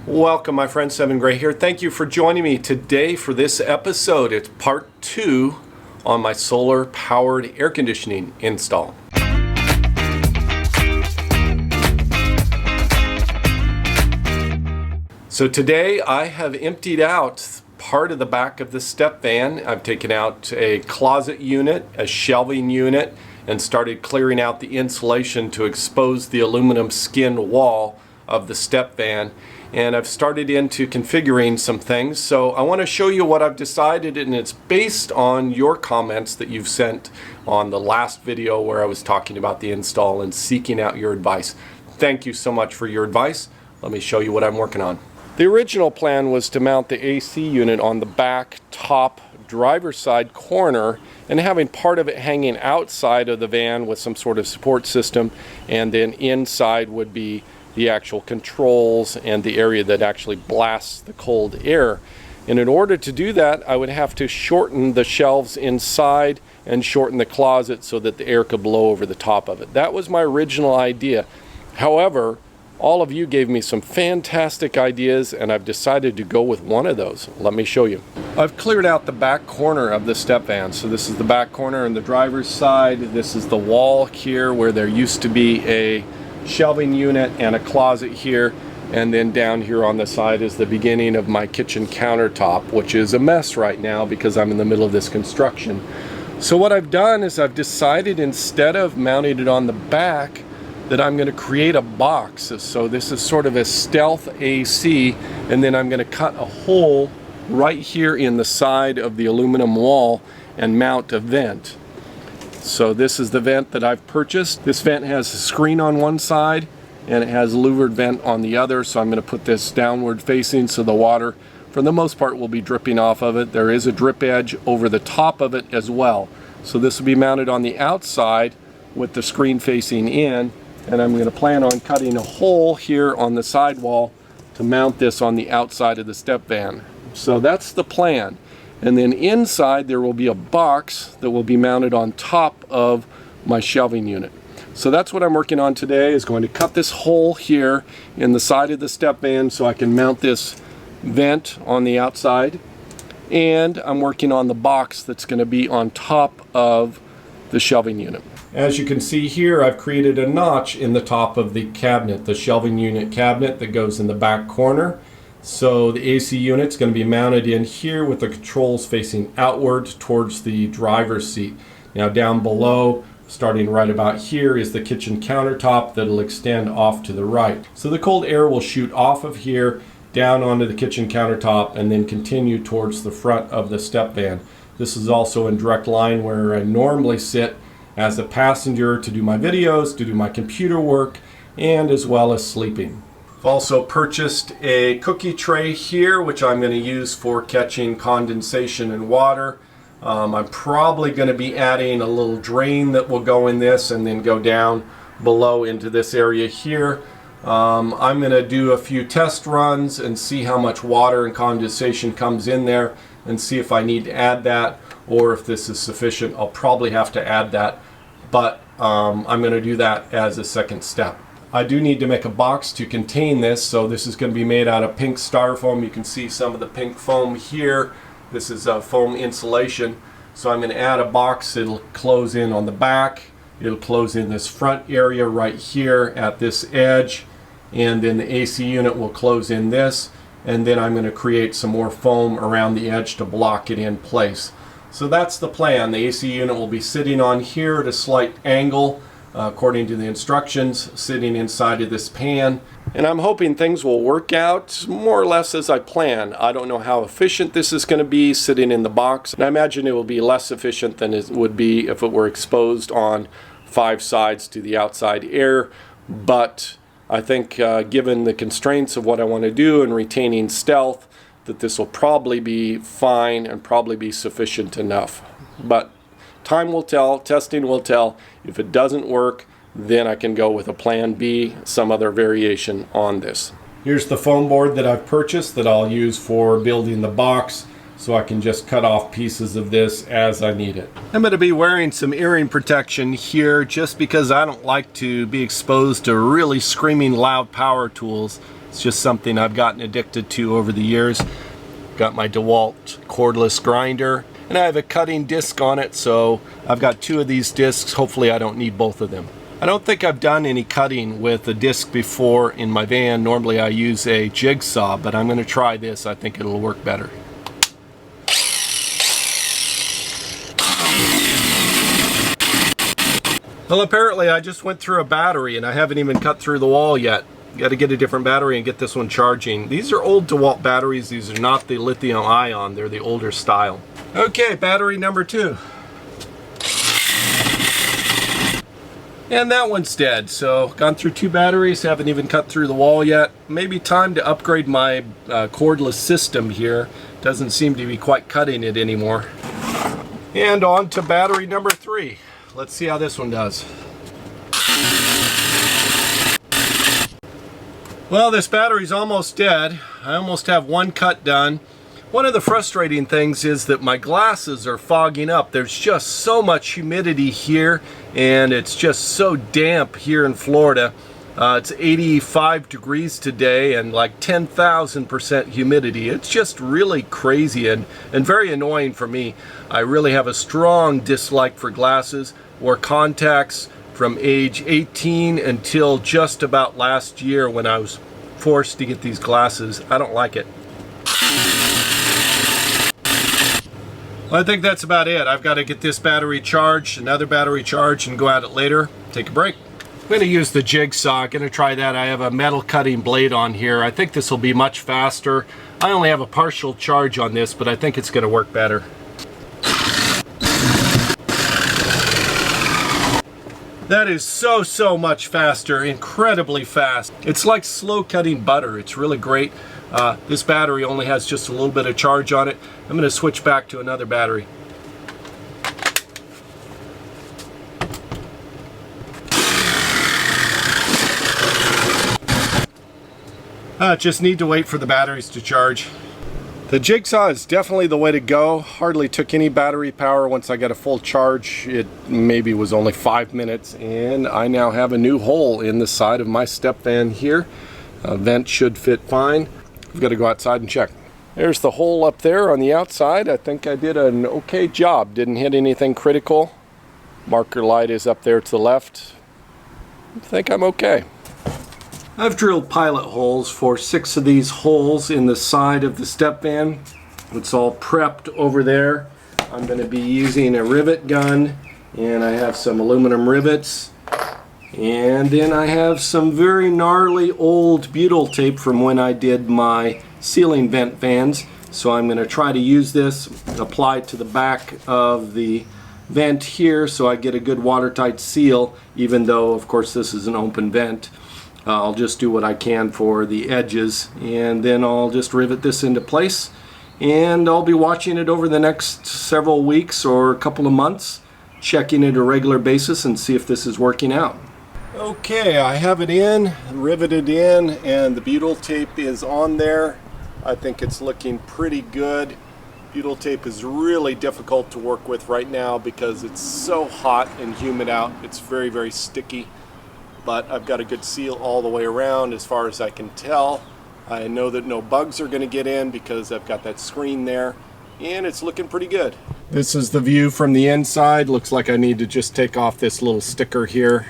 Welcome, my friend. Seven Gray here. Thank you for joining me today for this episode. It's part 2 on my solar powered air conditioning install. So today I have emptied out part of the back of the step van. I've taken out a closet unit, a shelving unit, and started clearing out the insulation to expose the aluminum skin wall of the step van. And I've started into configuring some things. So I want to show you what I've decided, and it's based on your comments that you've sent on the last video where I was talking about the install and seeking out your advice. Thank you so much for your advice. Let me show you what I'm working on. The original plan was to mount the AC unit on the back top driver's side corner and having part of it hanging outside of the van with some sort of support system, and then inside would be the actual controls and the area that actually blasts the cold air. And in order to do that, I would have to shorten the shelves inside and shorten the closet so that the air could blow over the top of it. That was my original idea. However, all of you gave me some fantastic ideas, and I've decided to go with one of those. Let me show you. I've cleared out the back corner of the step van. So this is the back corner on the driver's side. This is the wall here where there used to be a shelving unit and a closet here, and then down here on the side is the beginning of my kitchen countertop, which is a mess right now because I'm in the middle of this construction. So what I've done is I've decided, instead of mounting it on the back, that I'm going to create a box. So this is sort of a stealth AC, and then I'm going to cut a hole right here in the side of the aluminum wall and mount a vent. So this is the vent that I've purchased. This vent has a screen on one side and it has a louvered vent on the other. So I'm going to put this downward facing so the water, for the most part, will be dripping off of it. There is a drip edge over the top of it as well. So this will be mounted on the outside with the screen facing in. And I'm going to plan on cutting a hole here on the sidewall to mount this on the outside of the step van. So that's the plan. And then inside there will be a box that will be mounted on top of my shelving unit. So that's what I'm working on today, is going to cut this hole here in the side of the step van so I can mount this vent on the outside. And I'm working on the box that's going to be on top of the shelving unit. As you can see here, I've created a notch in the top of the cabinet, the shelving unit cabinet that goes in the back corner. So the AC unit's going to be mounted in here with the controls facing outward towards the driver's seat. Now down below, starting right about here, is the kitchen countertop that'll extend off to the right. So the cold air will shoot off of here down onto the kitchen countertop and then continue towards the front of the step van. This is also in direct line where I normally sit as a passenger to do my videos, to do my computer work, and as well as sleeping. I've also purchased a cookie tray here, which I'm going to use for catching condensation and water. I'm probably going to be adding a little drain that will go in this and then go down below into this area here. I'm going to do a few test runs and see how much water and condensation comes in there and see if I need to add that or if this is sufficient. I'll probably have to add that, but I'm going to do that as a second step. I do need to make a box to contain this, so this is going to be made out of pink styrofoam. You can see some of the pink foam here. This is foam insulation. So I'm going to add a box. It'll close in on the back. It'll close in this front area right here at this edge. And then the AC unit will close in this. And then I'm going to create some more foam around the edge to block it in place. So that's the plan. The AC unit will be sitting on here at a slight angle, according to the instructions, sitting inside of this pan. And I'm hoping things will work out more or less as I plan. I don't know how efficient this is going to be sitting in the box. And I imagine it will be less efficient than it would be if it were exposed on 5 sides to the outside air. But I think given the constraints of what I want to do and retaining stealth, that this will probably be fine and probably be sufficient enough. But time will tell, testing will tell. If it doesn't work, then I can go with a plan B, some other variation on this. Here's the foam board that I've purchased that I'll use for building the box, so I can just cut off pieces of this as I need it. I'm going to be wearing some earring protection here just because I don't like to be exposed to really screaming loud power tools. It's just something I've gotten addicted to over the years. Got my DeWalt cordless grinder, and I have a cutting disc on it, so I've got 2 of these discs. Hopefully I don't need both of them. I don't think I've done any cutting with a disc before in my van. Normally I use a jigsaw, but I'm going to try this. I think it'll work better. Well, apparently I just went through a battery and I haven't even cut through the wall yet. Got to get a different battery and get this one charging. These are old DeWalt batteries. These are not the lithium ion. They're the older style. Okay, battery number 2. And that one's dead. So gone through 2 batteries, haven't even cut through the wall yet. Maybe time to upgrade my cordless system here. Doesn't seem to be quite cutting it anymore. And on to battery number 3. Let's see how this one does. Well, this battery's almost dead. I almost have 1 cut done. One of the frustrating things is that my glasses are fogging up. There's just so much humidity here, and it's just so damp here in Florida. It's 85 degrees today and like 10,000% humidity. It's just really crazy and very annoying for me. I really have a strong dislike for glasses. Wore contacts from age 18 until just about last year when I was forced to get these glasses. I don't like it. Well, I think that's about it. I've got to get this battery charged, another battery charged, and go at it later. Take a break. I'm going to use the jigsaw. I'm going to try that. I have a metal cutting blade on here. I think this will be much faster. I only have a partial charge on this, but I think it's going to work better. That is so much faster, incredibly fast. It's like slow cutting butter. It's really great. This battery only has just a little bit of charge on it. I'm going to switch back to another battery. Just need to wait for the batteries to charge. The jigsaw is definitely the way to go. Hardly took any battery power once I got a full charge. It maybe was only 5 minutes, and I now have a new hole in the side of my step van here. Vent should fit fine. I've got to go outside and check. There's the hole up there on the outside. I think I did an okay job. Didn't hit anything critical. Marker light is up there to the left. I think I'm okay. I've drilled pilot holes for 6 of these holes in the side of the step van. It's all prepped over there. I'm going to be using a rivet gun, and I have some aluminum rivets. And then I have some very gnarly old butyl tape from when I did my ceiling vent fans. So I'm going to try to use this, apply it to the back of the vent here so I get a good watertight seal, even though of course this is an open vent. I'll just do what I can for the edges, and then I'll just rivet this into place, and I'll be watching it over the next several weeks or a couple of months, checking it on a regular basis and see if this is working out. Okay, I have it in, riveted in, and the butyl tape is on there. I think it's looking pretty good. Butyl tape is really difficult to work with right now because it's so hot and humid out. It's very sticky. But I've got a good seal all the way around as far as I can tell. I know that no bugs are going to get in because I've got that screen there, and it's looking pretty good. This is the view from the inside. Looks like I need to just take off this little sticker here.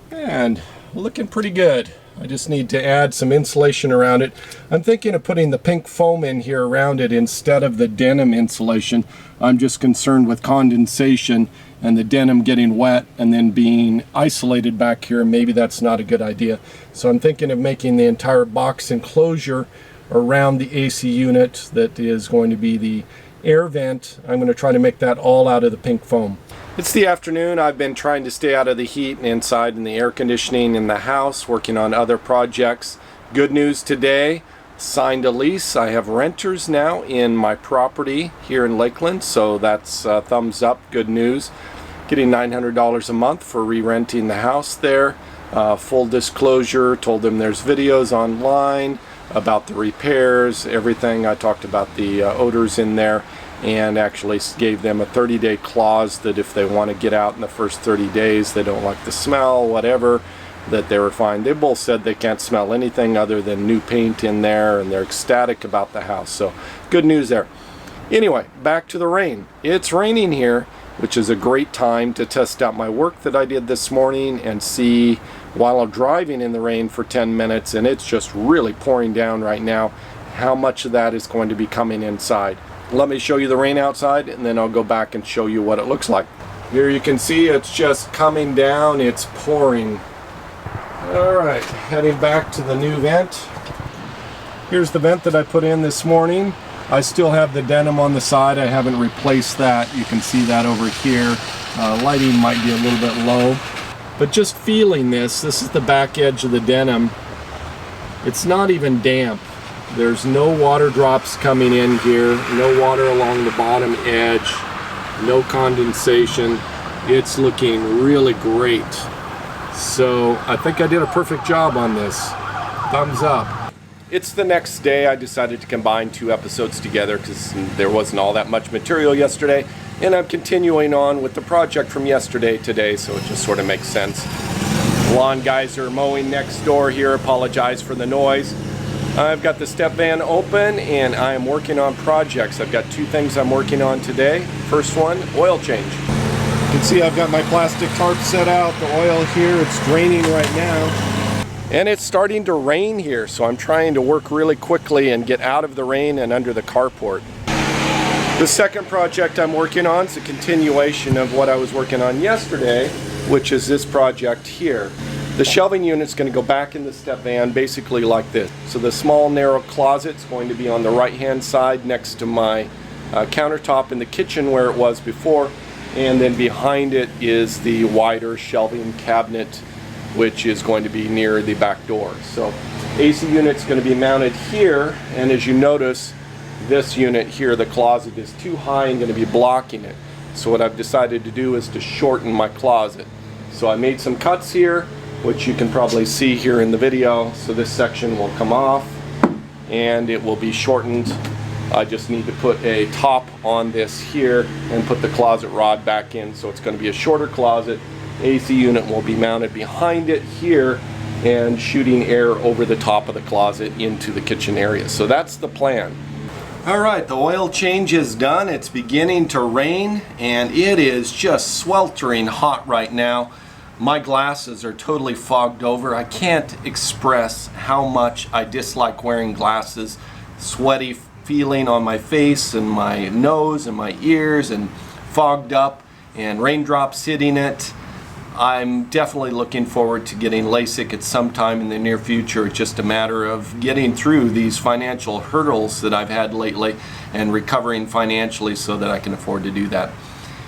And looking pretty good. I just need to add some insulation around it. I'm thinking of putting the pink foam in here around it instead of the denim insulation. I'm just concerned with condensation and the denim getting wet and then being isolated back here. Maybe that's not a good idea. So I'm thinking of making the entire box enclosure around the AC unit that is going to be the air vent. I'm going to try to make that all out of the pink foam. It's the afternoon. I've been trying to stay out of the heat and inside in the air conditioning in the house, working on other projects. Good news today, signed a lease. I have renters now in my property here in Lakeland, so that's thumbs up, good news. Getting $900 a month for re-renting the house there. Full disclosure, told them there's videos online about the repairs, everything. I talked about the odors in there, and actually gave them a 30-day clause that if they want to get out in the first 30 days, they don't like the smell, whatever, that they were fine. They both said they can't smell anything other than new paint in there, and they're ecstatic about the house. So good news there. Anyway, back to the rain. It's raining here, which is a great time to test out my work that I did this morning and see while I'm driving in the rain for 10 minutes, and it's just really pouring down right now, how much of that is going to be coming inside. Let me show you the rain outside, and then I'll go back and show you what it looks like. Here you can see it's just coming down, it's pouring. Alright, heading back to the new vent. Here's the vent that I put in this morning. I still have the denim on the side. I haven't replaced that. You can see that over here. Lighting might be a little bit low. But just feeling this is the back edge of the denim. It's not even damp. There's no water drops coming in here. No water along the bottom edge. No condensation. It's looking really great. So I think I did a perfect job on this. Thumbs up. It's the next day. I decided to combine 2 episodes together because there wasn't all that much material yesterday, and I'm continuing on with the project from yesterday today, so it just sort of makes sense. Lawn guys are mowing next door here. Apologize for the noise. I've got the step van open and I am working on projects. I've got 2 things I'm working on today. First one, oil change. You can see I've got my plastic tarp set out, the oil here, it's draining right now. And it's starting to rain here, so I'm trying to work really quickly and get out of the rain and under the carport. The second project I'm working on is a continuation of what I was working on yesterday, which is this project here. The shelving unit's going to go back in the step van basically like this. So the small narrow closet's going to be on the right hand side next to my countertop in the kitchen where it was before. And then behind it is the wider shelving cabinet, which is going to be near the back door. So AC unit's going to be mounted here, and as you notice, this unit here, the closet, is too high and going to be blocking it. So what I've decided to do is to shorten my closet. So I made some cuts here, which you can probably see here in the video. So this section will come off and it will be shortened. I just need to put a top on this here and put the closet rod back in, so it's going to be a shorter closet. AC unit will be mounted behind it here and shooting air over the top of the closet into the kitchen area. So that's the plan. Alright, the oil change is done. It's beginning to rain and it is just sweltering hot right now. My glasses are totally fogged over. I can't express how much I dislike wearing glasses. Sweaty feeling on my face and my nose and my ears and fogged up and raindrops hitting it. I'm definitely looking forward to getting LASIK at some time in the near future. It's just a matter of getting through these financial hurdles that I've had lately and recovering financially so that I can afford to do that.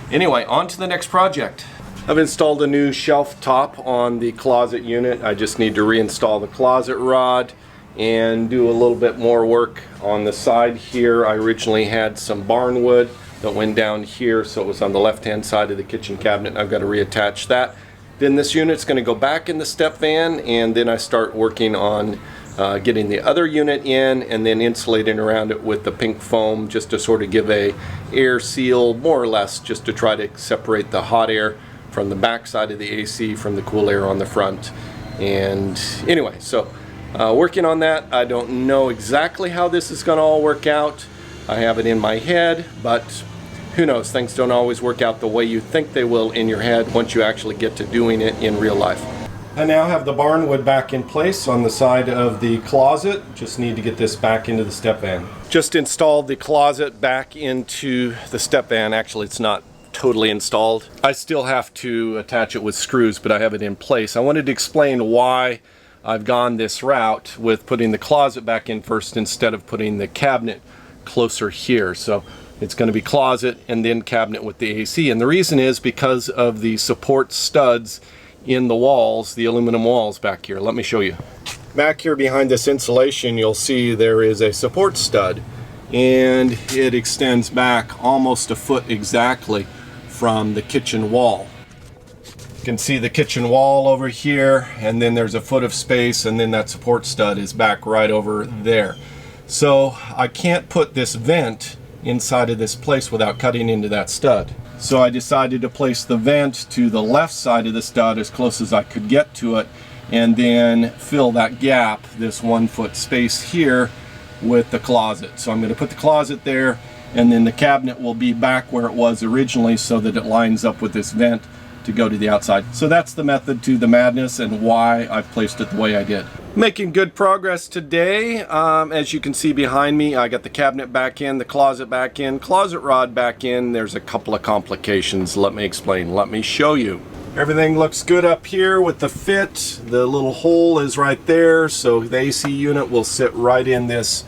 Anyway, on to the next project. I've installed a new shelf top on the closet unit. I just need to reinstall the closet rod and do a little bit more work on the side here. I originally had some barn wood that went down here, so it was on the left hand side of the kitchen cabinet. I've got to reattach that. Then this unit's going to go back in the step van, and then I start working on getting the other unit in and then insulating around it with the pink foam just to sort of give a air seal, more or less, just to try to separate the hot air from the back side of the AC from the cool air on the front. And anyway, so working on that. I don't know exactly how this is going to all work out. I have it in my head, but who knows, things don't always work out the way you think they will in your head once you actually get to doing it in real life. I now have the barn wood back in place on the side of the closet. Just need to get this back into the step van. Just installed the closet back into the step van. Actually, it's not totally installed. I still have to attach it with screws, but I have it in place. I wanted to explain why I've gone this route with putting the closet back in first instead of putting the cabinet closer here. So it's going to be closet and then cabinet with the AC, and the reason is because of the support studs in the walls, the aluminum walls back here. Let me show you. Back here behind this insulation, you'll see there is a support stud, and it extends back almost a foot exactly from the kitchen wall. You can see the kitchen wall over here, and then there's a foot of space, and then that support stud is back right over there. So I can't put this vent inside of this place without cutting into that stud. So I decided to place the vent to the left side of the stud as close as I could get to it, and then fill that gap, this 1 foot space here, with the closet. So I'm going to put the closet there, and then the cabinet will be back where it was originally so that it lines up with this vent to go to the outside. So that's the method to the madness and why I've placed it the way I did. Making good progress today. As you can see behind me, I got the cabinet back in, the closet back in, closet rod back in. There's a couple of complications. Let me explain. Let me show you. Everything looks good up here with the fit. The little hole is right there, so the AC unit will sit right in this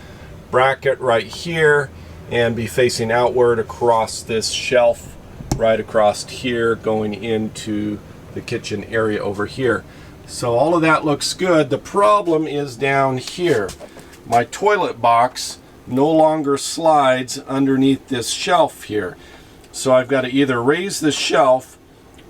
bracket right here and be facing outward across this shelf right across here going into the kitchen area over here. So all of that looks good. The problem is down here. My toilet box no longer slides underneath this shelf here. So I've got to either raise the shelf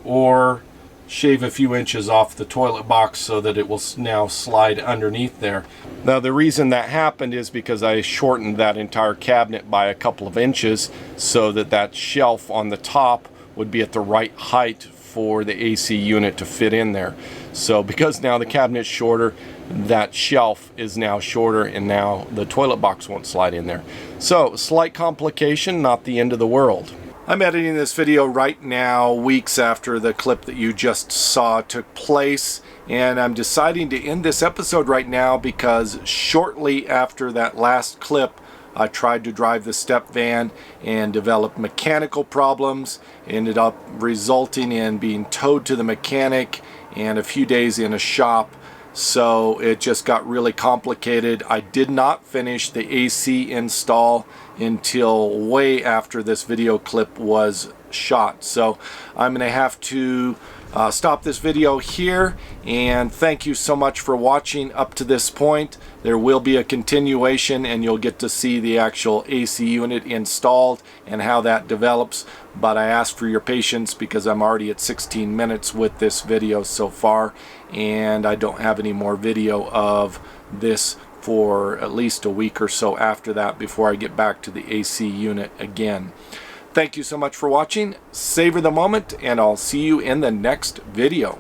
or shave a few inches off the toilet box so that it will now slide underneath there. Now the reason that happened is because I shortened that entire cabinet by a couple of inches so that that shelf on the top would be at the right height for the AC unit to fit in there. So because now the cabinet's shorter, that shelf is now shorter, and now the toilet box won't slide in there. So slight complication, not the end of the world. I'm editing this video right now, weeks after the clip that you just saw took place, and I'm deciding to end this episode right now because shortly after that last clip, I tried to drive the step van and developed mechanical problems, ended up resulting in being towed to the mechanic and a few days in a shop. So it just got really complicated. I did not finish the AC install until way after this video clip was shot. So I'm going to have to stop this video here, and thank you so much for watching up to this point. There will be a continuation and you'll get to see the actual AC unit installed and how that develops, but I ask for your patience because I'm already at 16 minutes with this video so far, and I don't have any more video of this for at least a week or so after that before I get back to the AC unit again. Thank you so much for watching. Savor the moment, and I'll see you in the next video.